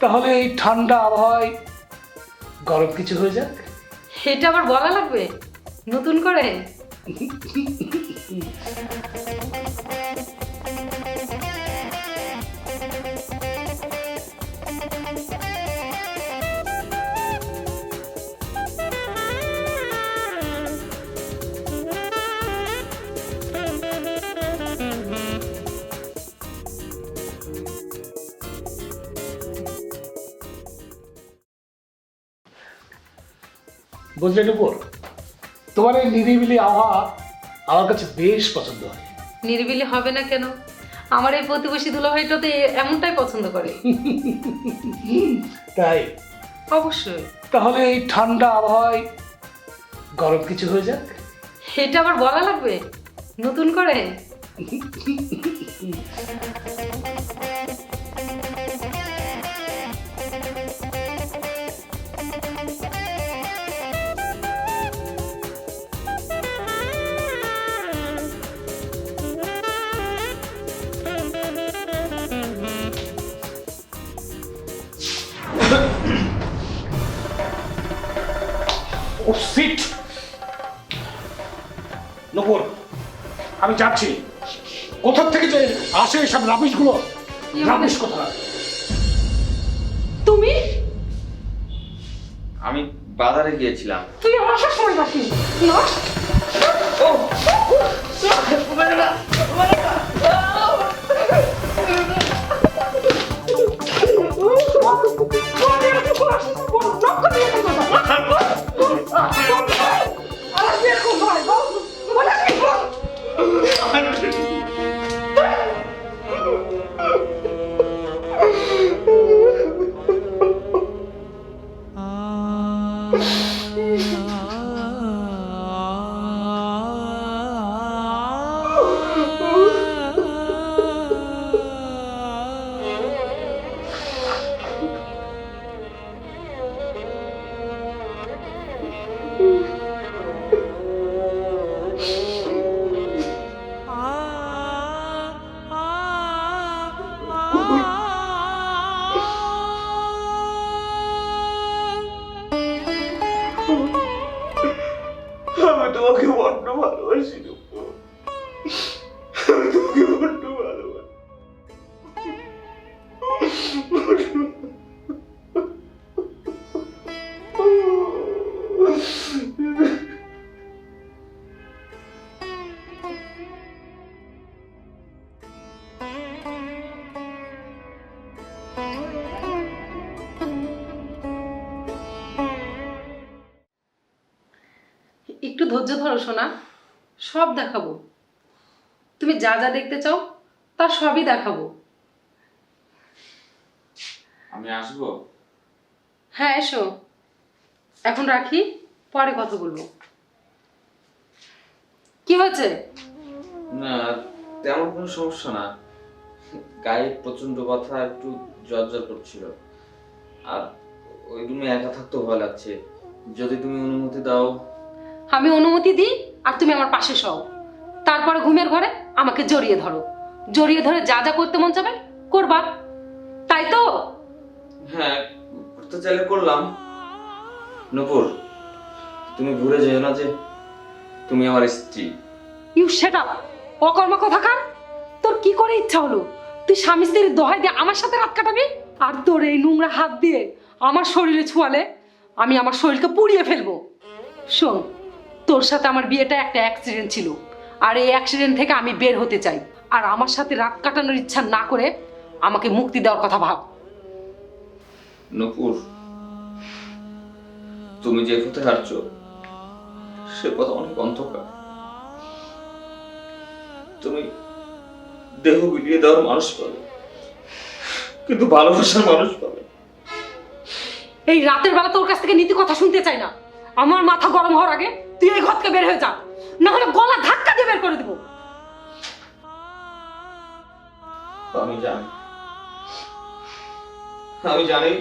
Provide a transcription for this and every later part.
তাহলে এই ঠান্ডা আবহাওয়ায় গরম কিছু হয়ে যাক। এটা আবার বলা লাগবে নতুন করে? বুঝলেন উপর, তোমার এই নিরিবিলি আবহাওয়া আমার কাছে বেশ পছন্দ হয়। নিরিবিলি হবে না কেন? আমার এই প্রতিবেশী দুলাভাইটা তো এমনটাই পছন্দ করে। তাই অবশ্যই। তাহলে এই ঠান্ডা আবহাওয়ায় গরম কিছু হয়ে যাক। এটা আবার বলা লাগবে নতুন করে? ও সিট নপুর, আমি যাচ্ছি। কোথা থেকে যে আসে এসব রাবিশ গুলো, রাবিশ কোথা? তুমি? আমি বাজারে গিয়েছিলাম। তুই আমার সময় রাখি না। আমি তোমাকে বড্ড ভালোবাসি নূপুর। আমি তোমাকে বড্ড ভালোবাসি। একটু ধৈর্য ধরো সোনা, সব দেখাবো। তুমি যা যা দেখতে চাও তার সবই দেখাবো। আমি আসবো? হ্যাঁ এসো, এখন রাখি, পরে কথা বলবো। কি হয়েছে? না, তেমন কোনো সমস্যা না। গায়ে প্রচন্ড ব্যথা, একটু জ্বর জ্বর করছিল। আর ওই রুমে একা থাকতেও ভয় লাগছে। যদি তুমি অনুমতি দাও। আমি অনুমতি দিই আর তুমি আমার পাশে শও, তারপরে ঘুমের ঘরে আমাকে জড়িয়ে ধরো। জড়িয়ে ধরে যা যা করতে মন চাবে করবা, তাই তো? হ্যাঁ, করতে চাইলে করলাম। নূপুর, তুমি ভুলে যেও না যে তুমি আমার স্ত্রী। ইউ শাট আপ, অকর্মা কোথাকার। তোর কি করে ইচ্ছা হলো তুই স্বামী স্ত্রীর দোহাই দিয়ে আমার সাথে রাত কাটাবি? আর তোর এই নোংরা হাত দিয়ে আমার শরীরে ছোঁয়ালে আমি আমার শরীরকে পুড়িয়ে ফেলবো। শোন, তোর সাথে আমার বিয়েটা একটা অ্যাক্সিডেন্ট ছিল, আর এই অ্যাক্সিডেন্ট থেকে আমি বের হতে চাই। আর আমার সাথে রাত কাটানোর ইচ্ছা না করে আমাকে মুক্তি দেওয়ার কথা ভাব। নূপুর, তুমি যে পথে হাঁটছো সে পথ অনেক অন্ধকার। তুমি দেহ বিলিয়ে দেওয়ার মানুষ পাবে, কিন্তু ভালোবাসার মানুষ পাবে। এই রাতের বেলা তোর কাছ থেকে নীতি কথা শুনতে চাই না। আমার মাথা গরম হওয়ার আগে তুই এই ঘর থেকে বের হয়ে যা, না হলে গলা ধাক্কা দিয়ে বের করে দেবো। আমি জানি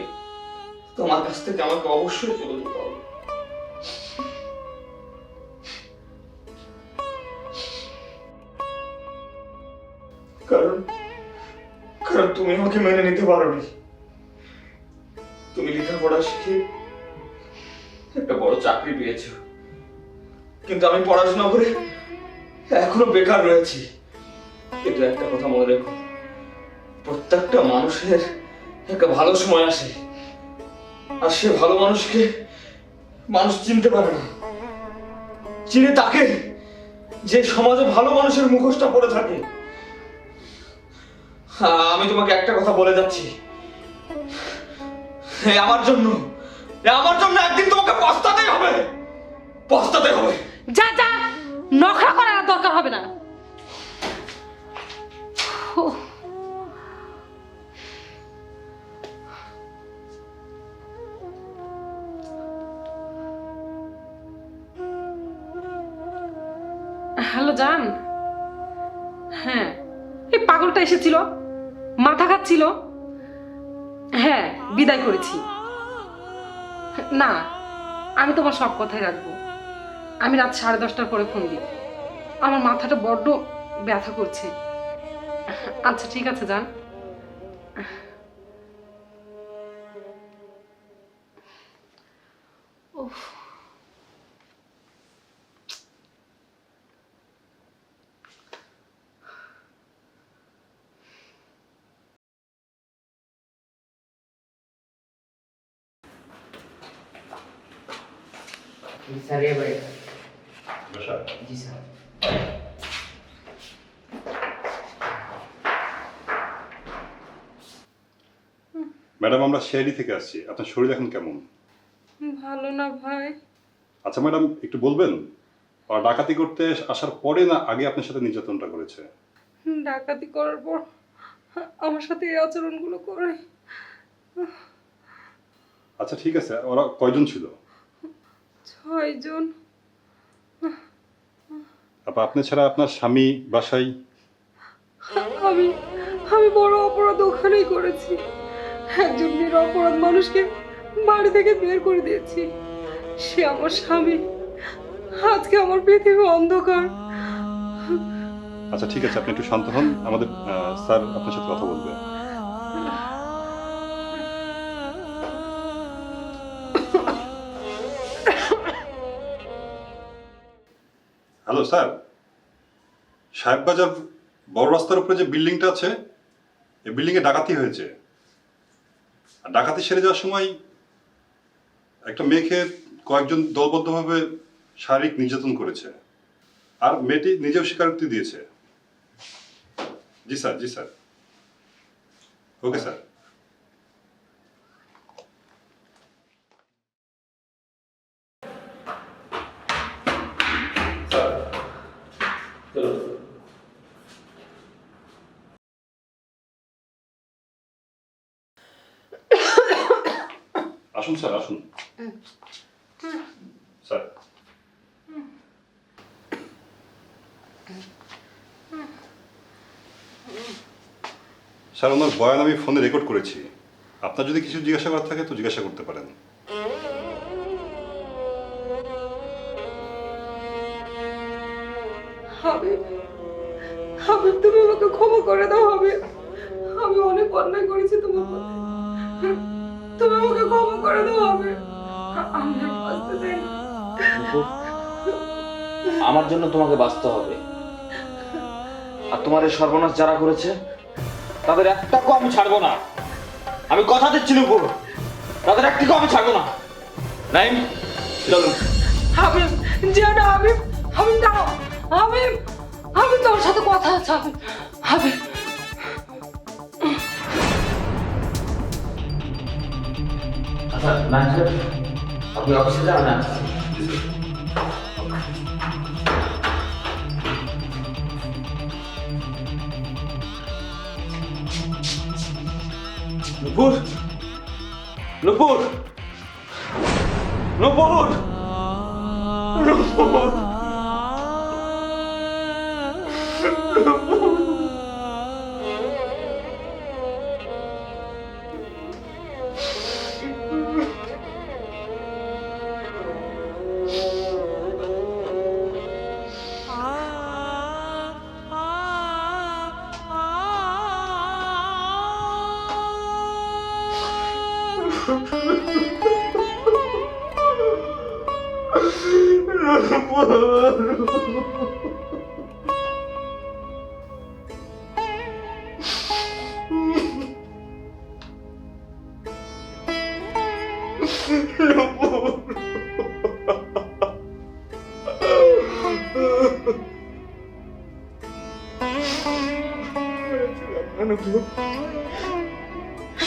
তোমার কাছ থেকে আমাকে অবশ্যই চলে যেতে হবে। কারণ কারণ তুমি আমাকে মেনে নিতে পারোনি। তুমি লেখাপড়া শিখে একটা বড় চাকরি পেয়েছো, কিন্তু আমি পড়াশোনা করে এখনো বেকার রয়েছি। কিন্তু একটা কথা মনে রেখো, প্রত্যেকটা মানুষের একটা ভালো সময় আসে, আর সে ভালো মানুষকে মানুষ চিনতে পারে না, চিনে তাকে যে সমাজে ভালো মানুষের মুখোশটা পড়ে থাকে। আমি তোমাকে একটা কথা বলে যাচ্ছি, আমার জন্য একদিন তোমাকে পস্তাতেই হবে, পস্তাতে হবে। যা যা, নখরা করার আর দরকার হবে না। উফ। হ্যালো জান, হ্যাঁ এই পাগলটা এসেছিল, মাথা খাচ্ছিল। হ্যাঁ বিদায় করেছি। না, আমি তোমার সব কথাই রাখবো। আমি রাত 10:30টার পরে ফোন দিই, আমার মাথাটা বড্ড ব্যথা করছে। আচ্ছা ঠিক আছে জান। উফ। सर ये बड़े बशा जी सर। ম্যাডাম আমরা শেয়ারি থেকে আসছি, আপনার শরীর এখন কেমন? ভালো না ভাই। আচ্ছা ম্যাডাম একটু বলবেন, ওরা ডাকাতি করতে আসার পরে না আগে আপনার সাথে নির্যাতনটা করেছে? ডাকাতি করার পর আমার সাথে এই আচরণগুলো করে। আচ্ছা ঠিক আছে, ওরা কয়জন ছিল? 6 জন। আপা আপনি ছাড়া আপনার স্বামী বাসায়? আমি আমি বড় অপরাধ ওখানেই করেছি। একজন নিরপরাধ মানুষকে বাড়ি থেকে বের করে দিয়েছি, সে আমার স্বামী। আজকে আমার পৃথিবী অন্ধকার। আচ্ছা ঠিক আছে, আপনি একটু শান্ত হন, আমাদের স্যার আপনার সাথে কথা বলবে। হ্যালো স্যার, সাহেববাজার বড় রাস্তার উপরে যে বিল্ডিংটা আছে, এই বিল্ডিংয়ে ডাকাতি হয়েছে। আর ডাকাতি সেরে যাওয়ার সময় একটা মেয়েকে কয়েকজন দলবদ্ধভাবে শারীরিক নির্যাতন করেছে, আর মেয়েটি নিজেও স্বীকারোক্তি দিয়েছে। জি স্যার, জি স্যার। Okay sir. আসুন স্যার, আসুন স্যার। স্যার ওনার বয়ান আমি ফোনে রেকর্ড করেছি, আপনার যদি কিছু জিজ্ঞাসা করার থাকে তো জিজ্ঞাসা করতে পারেন। হাবিব, হাবিব তুমি আমাকে ক্ষমা করে দাও হাবিব। আমি অনেক অন্যায় করেছি তোমার প্রতি, তুমি আমাকে ক্ষমা করে দাও হাবিব। আমি আর বাঁচতে চাই না। আমার জন্য তোমাকে বাঁচতে হবে, আর তোমার এই সর্বনাশ যারা করেছে তাদের একটাকেও আমি ছাড়বো না। আমি কথা দিচ্ছি নুপুর, তাদের একটাকেও আমি ছাড়বো না। নাইম চলুন। হাবিব যেও না হাবিব, হাবিব দাঁড়াও। হাবিব, হাবিব তোর সাথে কথা আছে হাবিব। হাবিব আচ্ছা না স্যার, আপনি অফিসে যান না। নুপুর, নুপুর, নুপুর, নুপুর।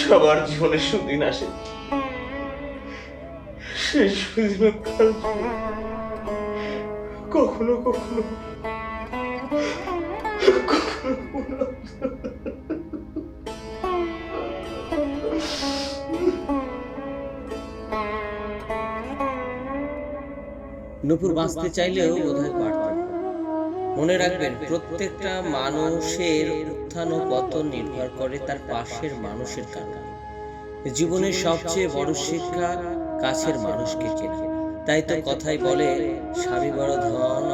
সবার জীবনে সুদিন আসে, সেই সুদিন কখনো কখনো নূপুর বাঁচতে চাইলেও বোধহয় পারত না। মনে রাখবেন, প্রত্যেকটা মানুষের উত্থান ও পতন নির্ভর করে তার পাশের মানুষের কারণে। জীবনের সবচেয়ে বড় শিক্ষা কাছের মানুষকে চেনা। তাই তো কথাই বলে, স্বামী বড় ধন